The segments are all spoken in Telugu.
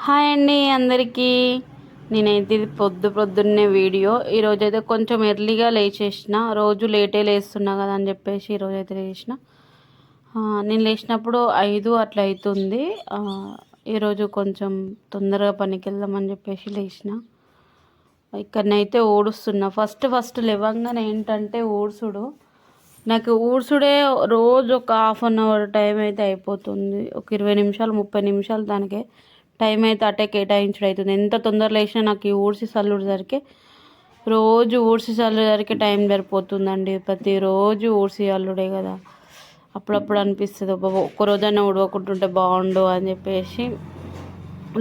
హాయ్ అండి అందరికీ. నేనైతే ఇది పొద్దున్నే వీడియో. ఈరోజైతే కొంచెం ఎర్లీగా లేచేసిన. రోజు లేటే లేస్తున్నా కదా అని చెప్పేసి ఈరోజైతే లేచిన. నేను లేచినప్పుడు 5 అట్లా అవుతుంది. ఈరోజు కొంచెం తొందరగా పనికి వెళ్దామని చెప్పేసి లేచిన. ఇక్కడనైతే ఊడుస్తున్నా. ఫస్ట్ లేవంగానే ఏంటంటే ఊడ్చుడు. నాకు ఊడ్చుడే రోజు ఒక ½ అవర్ టైం అయితే అయిపోతుంది. ఒక 20 నిమిషాలు 30 నిమిషాలు దానికే టైం అయితే అటే కేటాయించడం అవుతుంది. ఎంత తొందరలో లేచినా నాకు ఈ ఊడ్చి చల్లుడు రోజు ఊడ్చి చల్లేసరికి టైం సరిపోతుందండి. ప్రతిరోజు ఊడ్చి చల్లుడే కదా. అప్పుడప్పుడు అనిపిస్తుంది ఒక్కరోజైనా ఊడవకుంటుంటే బాగుండు అని చెప్పేసి.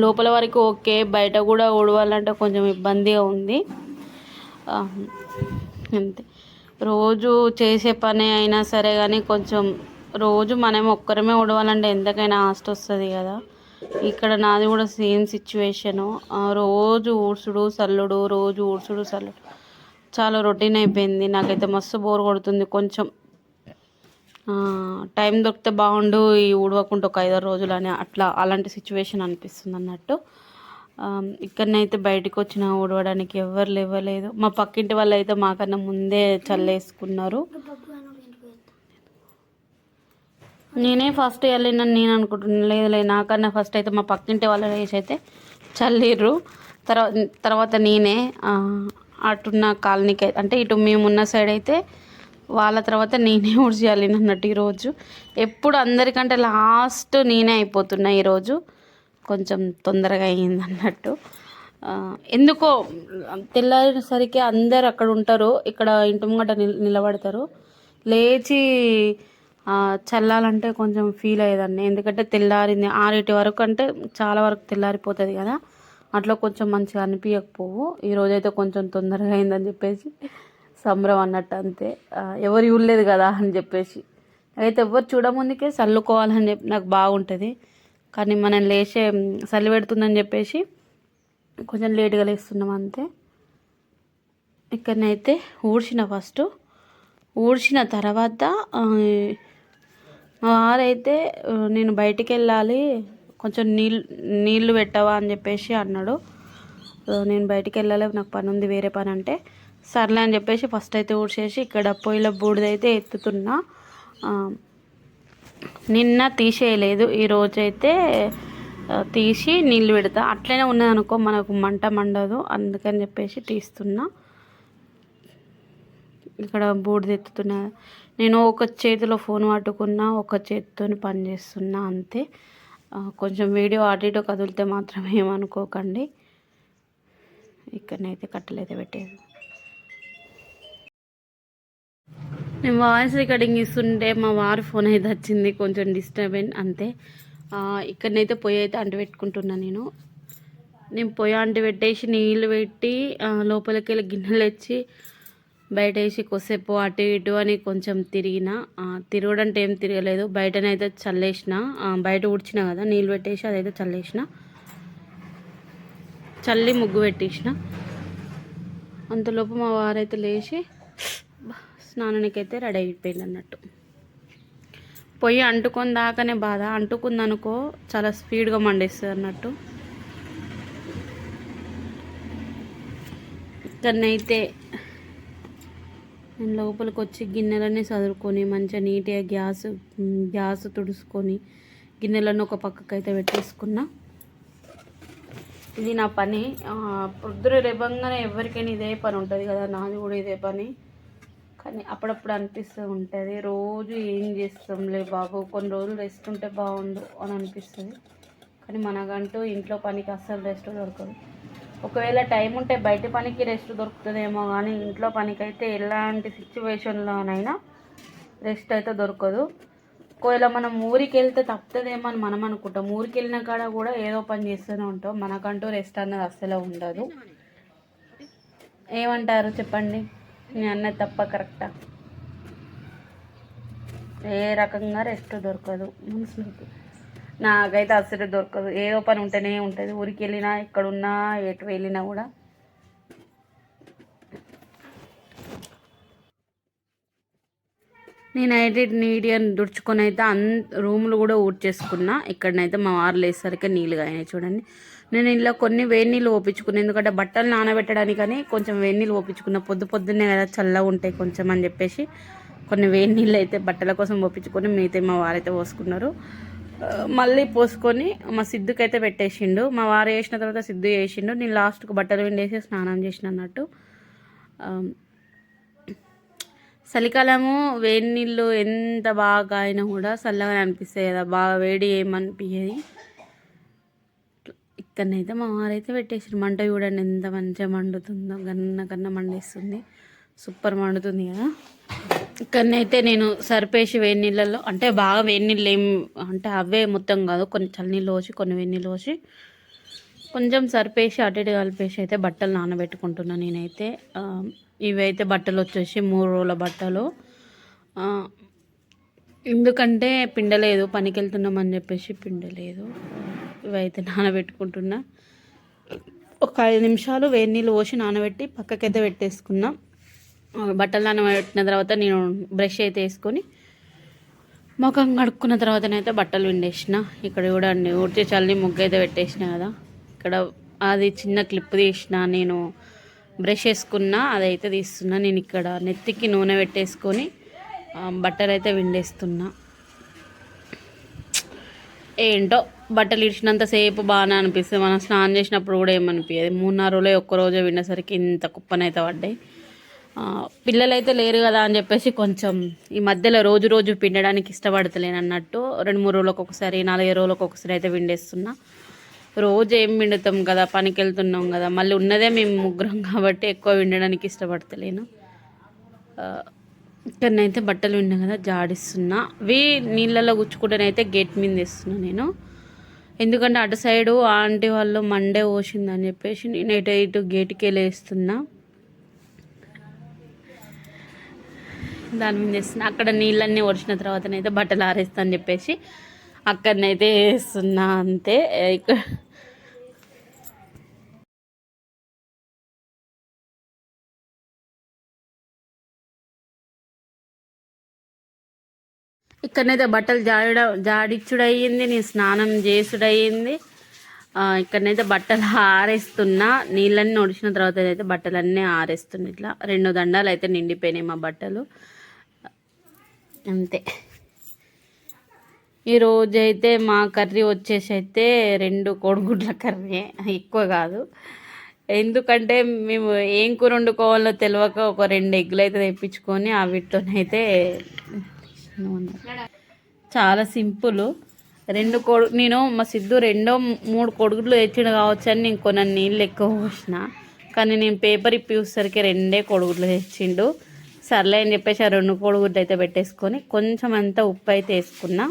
లోపల వరకు ఓకే, బయట కూడా ఊడవాలంటే కొంచెం ఇబ్బందిగా ఉంది. అంతే, రోజు చేసే పని అయినా సరే కానీ కొంచెం రోజు మనం ఒక్కరమే ఊడవాలంటే ఎంతకైనా ఆస్ట్ వస్తుంది కదా. ఇక్కడ నాది కూడా సేమ్ సిచ్యువేషను. రోజు ఊడ్చుడు చల్లుడు, రోజు ఊడ్చుడు చల్లుడు చాలా రొటీన్ అయిపోయింది. నాకైతే మస్తు బోర్ కొడుతుంది. కొంచెం టైం దొరికితే బాగుండు ఈ ఊడవకుంటూ ఒక 5 రోజులు అని అలాంటి సిచ్యువేషన్ అనిపిస్తుంది అన్నట్టు. ఇక్కడనైతే బయటకు వచ్చిన ఊడవడానికి ఎవరు లేవలేదు. మా పక్కింటి వాళ్ళు అయితే మాకన్నా ముందే చల్లేసుకున్నారు. నేనే ఫస్ట్ వెళ్ళినని నేను అనుకుంటున్నాను. లేదు నాకన్నా ఫస్ట్ అయితే మా పక్కింటి వాళ్ళ వేసి అయితే చల్లిర్రు. తర్వాత నేనే అటున్న కాలనీకి అంటే ఇటు మేమున్న సైడ్ అయితే వాళ్ళ తర్వాత నేనే ఊడ్చేయాలి అన్నట్టు. ఈరోజు ఎప్పుడు అందరికంటే లాస్ట్ నేనే అయిపోతున్నా. ఈరోజు కొంచెం తొందరగా అయ్యింది అన్నట్టు. ఎందుకో తెల్లారేసరికి అందరు అక్కడ ఉంటారు, ఇక్కడ ఇంటి ముంగట నిలబడతారు. లేచి చల్లాలంటే కొంచెం ఫీల్ అయ్యేదాన్ని. ఎందుకంటే తెల్లారింది 6 వరకు అంటే చాలా వరకు తెల్లారిపోతుంది కదా. అట్లా కొంచెం మంచిగా అనిపించకపోవు. ఈరోజైతే కొంచెం తొందరగా అయిందని చెప్పేసి సంబరం అన్నట్టు. అంతే, ఎవరు చూడలేదు కదా అని చెప్పేసి. అయితే ఎవరు చూడముందుకే చల్లుకోవాలని చెప్పి నాకు బాగుంటుంది. కానీ మనం లేచే చలి పెడుతుందని చెప్పేసి కొంచెం లేట్గా లేస్తున్నాం అంతే. ఇక్కడనైతే ఫస్ట్ ఊడ్చిన తర్వాత మా వారైతే నేను బయటికి వెళ్ళాలి, కొంచెం నీళ్ళు పెట్టవా అని చెప్పేసి అన్నాడు. నేను బయటికి వెళ్ళాలి, నాకు పని ఉంది, వేరే పని అంటే సర్లే అని చెప్పేసి ఫస్ట్ అయితే ఊడ్చేసి ఇక్కడ పొయ్యిలో బూడిదైతే ఎత్తుతున్నా. నిన్న తీసేయలేదు, ఈరోజైతే తీసి నీళ్ళు పెడతా. అట్లనే ఉన్నదనుకో మనకు మంట మండదు, అందుకని చెప్పేసి తీస్తున్నా. ఇక్కడ బూడిద ఎత్తుతున్నా. నేను ఒక చేతిలో ఫోన్ పట్టుకున్నా, ఒక చేతితో పని చేస్తున్నా అంతే. కొంచెం వీడియో అటు ఇటు కదిలితే మాత్రం ఏమనుకోకండి. ఇక్కడనైతే కట్టెలైతే పెట్టేది. నేను వాయిస్ రికార్డింగ్ ఇస్తుంటే మా వారి ఫోన్ అయితే వచ్చింది, కొంచెం డిస్టర్బెన్స్ అంతే. ఇక్కడనైతే పొయ్యి అయితే అంటు పెట్టుకుంటున్నా. నేను పొయ్యి అంటు పెట్టేసి నీళ్ళు పెట్టి లోపలికి వెళ్ళి గిన్నెలు తెచ్చి బయట వేసి కొద్దిసేపు అటు ఇటు అని కొంచెం తిరగడంటే ఏం తిరగలేదు. బయటనైతే చల్లేసిన, బయట ఊడ్చిన కదా, నీళ్ళు పెట్టేసి అదైతే చల్లి ముగ్గు పెట్టేసిన. అంతలోపు మా వారైతే లేచి స్నానానికి అయితే రెడీ అయిపోయింది అన్నట్టు. పొయ్యి అంటుకొని దాకానే బాధ, అంటుకుందనుకో చాలా స్పీడ్గా మండేస్తుంది అన్నట్టు. ఇక్కడనైతే నేను లోపలికి వచ్చి గిన్నెలన్నీ చదువుకొని మంచిగా నీట్గా గ్యాస్ తుడుచుకొని గిన్నెలను ఒక పక్కకు అయితే పెట్టేసుకున్నా. ఇది నా పని. పొద్దున లేవగానే ఎవరికైనా ఇదే పని ఉంటుంది కదా, నాది కూడా ఇదే పని. కానీ అప్పుడప్పుడు అనిపిస్తూ ఉంటుంది, రోజు ఏం చేస్తాంలే బాబు, కొన్ని రోజులు రెస్ట్ ఉంటే బాగుండు అని అనిపిస్తుంది. కానీ మనకంటూ ఇంట్లో పనికి అస్సలు రెస్ట్ దొరకదు. ఒకవేళ టైం ఉంటే బయట పనికి రెస్ట్ దొరుకుతుందేమో, కానీ ఇంట్లో పనికి అయితే ఎలాంటి సిచ్యువేషన్లోనైనా రెస్ట్ అయితే దొరకదు. ఒకవేళ మనం ఊరికి వెళ్తే తప్పుతుందేమో అని మనం అనుకుంటాం. ఊరికి వెళ్ళిన కాడ కూడా ఏదో పని చేస్తూనే ఉంటాం, మనకంటూ రెస్ట్ అన్నది అస్సలు ఉండదు. ఏమంటారు చెప్పండి, నేను అన్నది తప్ప కరెక్టా? ఏ రకంగా రెస్ట్ దొరకదు మనుషులకి. నాకైతే అస్సలు దొరకదు, ఏదో పని ఉంటేనే ఉంటుంది. ఊరికి వెళ్ళినా ఎక్కడున్నా ఎటు వెళ్ళినా కూడా. నేనైతే నీట్గా దుడుచుకొని అయితే రూములు కూడా ఊడ్చేసుకున్నా. ఇక్కడనైతే మా వారు లేసరికి నీళ్ళుగా అయినాయి చూడండి. నేను ఇలా కొన్ని వేడి నీళ్ళు ఓపించుకున్నాను, ఎందుకంటే బట్టలు నానబెట్టడానికని కొంచెం వేడి నీళ్ళు ఓపించుకున్నా. పొద్దున్నే కదా చల్లగా ఉంటాయి కొంచెం అని చెప్పేసి కొన్ని వేడి నీళ్ళు అయితే బట్టల కోసం ఓపించుకొని మిగతా మా వారైతే పోసుకున్నారు. మళ్ళీ పోసుకొని మా సిద్ధుకి అయితే పెట్టేసిండు. మా వారు వేసిన తర్వాత సిద్ధు వేసిండు. నేను లాస్ట్కు బట్టలు విండేసి స్నానం చేసిన అన్నట్టు. చలికాలము వేడి నీళ్ళు ఎంత బాగా అయినా కూడా చల్లగా అనిపిస్తాయి కదా, బాగా వేడి ఏమనిపించేది. ఇక్కడనైతే మా వారైతే పెట్టేసారు. మంట చూడండి ఎంత మంచిగా మండుతుందో, గన్న మండేస్తుంది, సూపర్ మండుతుంది కదా. ఇక్కడనైతే నేను సరిపేసి వేడి నీళ్ళల్లో, అంటే బాగా వేడి నీళ్ళు అంటే అవే మొత్తం కాదు, కొన్ని చల్లనీళ్ళు పోసి కొన్ని వేడి నీళ్ళు పోసి కొంచెం సరిపేసి అటు ఇటు కలిపేసి అయితే బట్టలు నానబెట్టుకుంటున్నాను నేనైతే. ఇవైతే బట్టలు వచ్చేసి 3 రోజుల బట్టలు. ఎందుకంటే పిండలేదు, పనికి వెళ్తున్నామని చెప్పేసి పిండలేదు. ఇవైతే నానబెట్టుకుంటున్నా. ఒక 5 నిమిషాలు వేడి నీళ్ళు పోసి నానబెట్టి పక్కకైతే పెట్టేసుకున్నా. బట్టలు నానబెట్టిన తర్వాత నేను బ్రష్ అయితే వేసుకొని ముఖం కడుక్కున్న తర్వాతనైతే బట్టలు విండేసిన. ఇక్కడ కూడా అండి ఊడ్చి చల్లి ముగ్గు అయితే పెట్టేసిన కదా. ఇక్కడ అది చిన్న క్లిప్ తీసిన, నేను బ్రష్ వేసుకున్నా అదైతే తీస్తున్నా. నేను ఇక్కడ నెత్తికి నూనె పెట్టేసుకొని బట్టలు అయితే విండేస్తున్నా. ఏంటో బట్టలు ఇడిచినంతసేపు బాగానే అనిపిస్తుంది, మనం స్నానం చేసినప్పుడు కూడా ఏమనిపించదు. 3-4 రోజులే ఒక్కరోజే విండేసరికి ఇంత కుప్పనైతే పడ్డాయి. పిల్లలైతే లేరు కదా అని చెప్పేసి కొంచెం ఈ మధ్యలో రోజు పిండడానికి ఇష్టపడతలేను అన్నట్టు. 2-3 రోజులకు ఒకసారి, 4 రోజులకు ఒకసారి అయితే విండేస్తున్నా. రోజు ఏం విండుతాం కదా, పనికి వెళ్తున్నాం కదా, మళ్ళీ ఉన్నదే మేము ముగ్గురం కాబట్టి ఎక్కువ విండడానికి ఇష్టపడతలేను. ఇక్కడనైతే బట్టలు విన్నా కదా జాడిస్తున్నా. అవి నీళ్ళలో గుచ్చుకుంటేనైతే గేట్ మీద వేస్తున్నా నేను, ఎందుకంటే అటు సైడు ఆంటీ వాళ్ళు మండే పోసిందని చెప్పేసి నేను ఇటు గేట్కి వెళ్ళేస్తున్నా. దాని మీద వేస్తున్నా. అక్కడ నీళ్ళన్నీ ఒడిచిన తర్వాతనైతే బట్టలు ఆరేస్తా అని చెప్పేసి అక్కడనైతే వేస్తున్నా అంతే. ఇక్కడనైతే బట్టలు జాడిచ్చుడయ్యింది, నేను స్నానం చేసుడయ్యింది. ఇక్కడనైతే బట్టలు ఆరేస్తున్నా. నీళ్ళన్నీ ఒడిచిన తర్వాత అయితే బట్టలన్నీ ఆరేస్తున్నా. ఇట్లా 2 దండాలు అయితే నిండిపోయినాయి మా బట్టలు అంతే. ఈరోజైతే మా కర్రీ వచ్చేసి అయితే 2 కోడిగుడ్ల కర్రీ, ఎక్కువ కాదు. ఎందుకంటే మేము ఏం కూర వండుకోవాలో తెలియక ఒక 2 ఎగ్గులు అయితే తెప్పించుకొని వీటితోనైతే చాలా సింపుల్. నేను మా సిద్ధు 2-3 కోడిగుడ్లు తెచ్చిండు కావచ్చు అని నేను కొన్ని నీళ్ళు ఎక్కువ పోసిన, కానీ నేను పేపర్ ఇప్పి చూసేసరికి 2 కోడిగుడ్లు తెచ్చిండు. సర్లే అని చెప్పేసి ఆ 2 కోడిగుడ్లు అయితే పెట్టేసుకొని కొంచెం అంతా ఉప్పు అయితే వేసుకున్నా.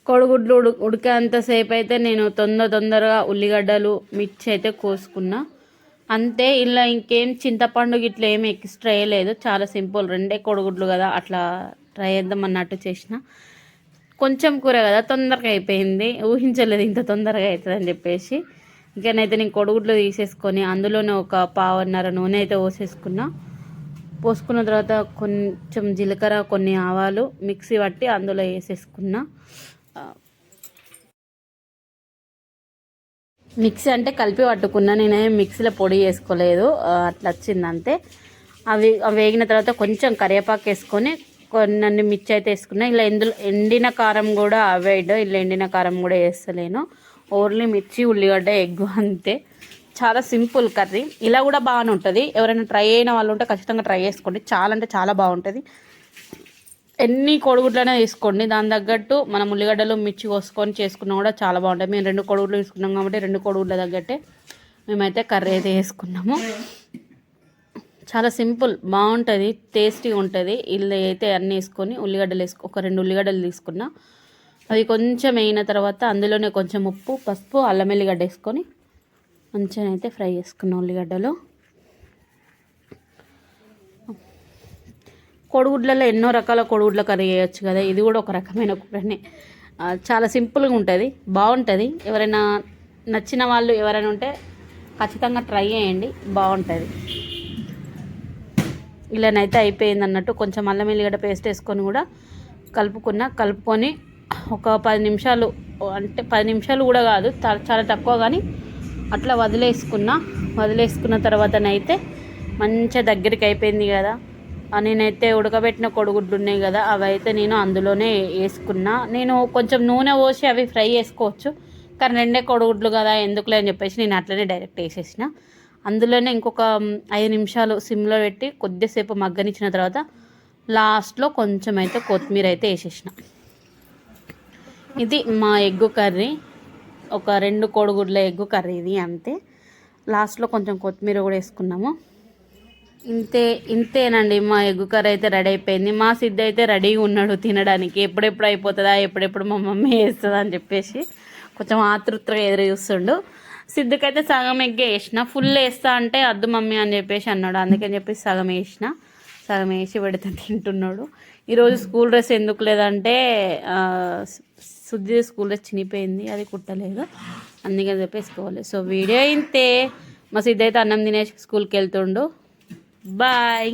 కోడిగుడ్లు ఉడికేంతసేపు అయితే నేను తొందరగా ఉల్లిగడ్డలు మిర్చి అయితే కోసుకున్నా అంతే. ఇలా ఇంకేం చింతపండు ఇట్లా ఏమి ఎక్స్ట్రా వేయలేదు, చాలా సింపుల్. 2 కోడిగుడ్లు కదా అట్లా ట్రై చేద్దాం అన్నట్టు చేసిన. కొంచెం కూర కదా తొందరగా అయిపోయింది, ఊహించలేదు ఇంత తొందరగా అవుతుంది అని చెప్పేసి. ఇంకనైతే నేను కోడిగుడ్లు తీసేసుకొని అందులోనే ఒక 1/2 నూనె అయితే పోసుకున్న తర్వాత కొంచెం జీలకర్ర, కొన్ని ఆవాలు మిక్సీ పట్టి అందులో వేసేసుకున్నా. మిక్సీ అంటే కలిపి పట్టుకున్నా, నేనేం మిక్సీలో పొడి వేసుకోలేదు, అట్లా వచ్చింది అంతే. అవి వేగిన తర్వాత కొంచెం కరివేపాకు వేసుకొని కొన్ని మిర్చి అయితే వేసుకున్నా. ఇలా ఇందులో ఎండిన కారం కూడా అవాయిడ్, ఇలా ఎండిన కారం కూడా వేస్తలేను, ఓన్లీ మిర్చి, ఉల్లిగడ్డ, ఎగ్ అంతే. చాలా సింపుల్ కర్రీ. ఇలా కూడా బాగానే ఉంటుంది. ఎవరైనా ట్రై అయిన వాళ్ళు ఉంటే ఖచ్చితంగా ట్రై చేసుకోండి, చాలా అంటే చాలా బాగుంటుంది. ఎన్ని కోడిగుడ్లైనా తీసుకోండి, దాని తగ్గట్టు మనం ఉల్లిగడ్డలు మిర్చి కోసుకొని చేసుకున్నా కూడా చాలా బాగుంటుంది. మేము 2 కోడిగుడ్లు తీసుకున్నాం కాబట్టి 2 కోడిగుడ్ల తగ్గట్టే మేమైతే కర్రీ అయితే వేసుకున్నాము. చాలా సింపుల్, బాగుంటుంది, టేస్టీగా ఉంటుంది. ఇల్లు అయితే అన్నీ వేసుకొని ఉల్లిగడ్డలు ఒక 2 ఉల్లిగడ్డలు తీసుకున్నా. అవి కొంచెం వేయిన తర్వాత అందులోనే కొంచెం ఉప్పు, పసుపు, అల్లం వెల్లిగడ్డ వేసుకొని మంచిగా అయితే ఫ్రై చేసుకున్నాం ఉల్లిగడ్డలు. కోడిగుడ్లలో ఎన్నో రకాల కోడిగుడ్ల కర్రీ చేయొచ్చు కదా, ఇది కూడా ఒక రకమైన కూరనే. చాలా సింపుల్గా ఉంటుంది, బాగుంటుంది. ఎవరైనా నచ్చిన వాళ్ళు ఎవరైనా ఉంటే ఖచ్చితంగా ట్రై చేయండి, బాగుంటుంది. ఇలానైతే అయిపోయింది అన్నట్టు. కొంచెం అల్లం ఎల్లిగడ్డ పేస్ట్ వేసుకొని కూడా కలుపుకొని ఒక 10 నిమిషాలు, అంటే 10 నిమిషాలు కూడా కాదు, చాలా తక్కువ, కానీ అట్లా వదిలేసుకున్న తర్వాతనైతే మంచిగా దగ్గరికి అయిపోయింది కదా. నేనైతే ఉడకబెట్టిన కోడిగుడ్లు ఉన్నాయి కదా, అవి అయితే నేను అందులోనే వేసుకున్నా. నేను కొంచెం నూనె పోసి అవి ఫ్రై చేసుకోవచ్చు, కానీ 2 కోడిగుడ్లు కదా ఎందుకులే అని చెప్పేసి నేను అట్లనే డైరెక్ట్ వేసేసిన. అందులోనే ఇంకొక 5 నిమిషాలు సిమ్లో పెట్టి కొద్దిసేపు మగ్గనిచ్చిన తర్వాత లాస్ట్లో కొంచెం అయితే కొత్తిమీర అయితే వేసేసిన. ఇది మా ఎగ్గు కర్రీ, ఒక 2 కోడిగుడ్ల ఎగ్గు కర్రీ ఇది, అంతే. లాస్ట్లో కొంచెం కొత్తిమీర కూడా వేసుకున్నాము. ఇంతేనండి, మా ఎగ్గు కర్రీ అయితే రెడీ అయిపోయింది. మా సిద్ధ అయితే రెడీగా ఉన్నాడు తినడానికి. ఎప్పుడెప్పుడు అయిపోతుందా, ఎప్పుడెప్పుడు మా మమ్మీ వేస్తుందా అని చెప్పేసి కొంచెం ఆతృతగా ఎదురు చూస్తుండు. సిద్ధకైతే సగం ఎగ్గే వేసిన, ఫుల్ వేస్తా అంటే అద్దు మమ్మీ అని చెప్పేసి అన్నాడు. అందుకని చెప్పేసి సగం వేసి పెడితే తింటున్నాడు. ఈరోజు స్కూల్ డ్రెస్ ఎందుకు లేదంటే శుద్ధి స్కూల్ డ్రెస్ చినిపోయింది, అది కుట్టలేదు, అందుకని చెప్పేసుకోవాలి. సో వీడియో ఇంతే. మా సిద్ధ అయితే అన్నం తినేసి స్కూల్కి వెళ్తుండు. బాయ్.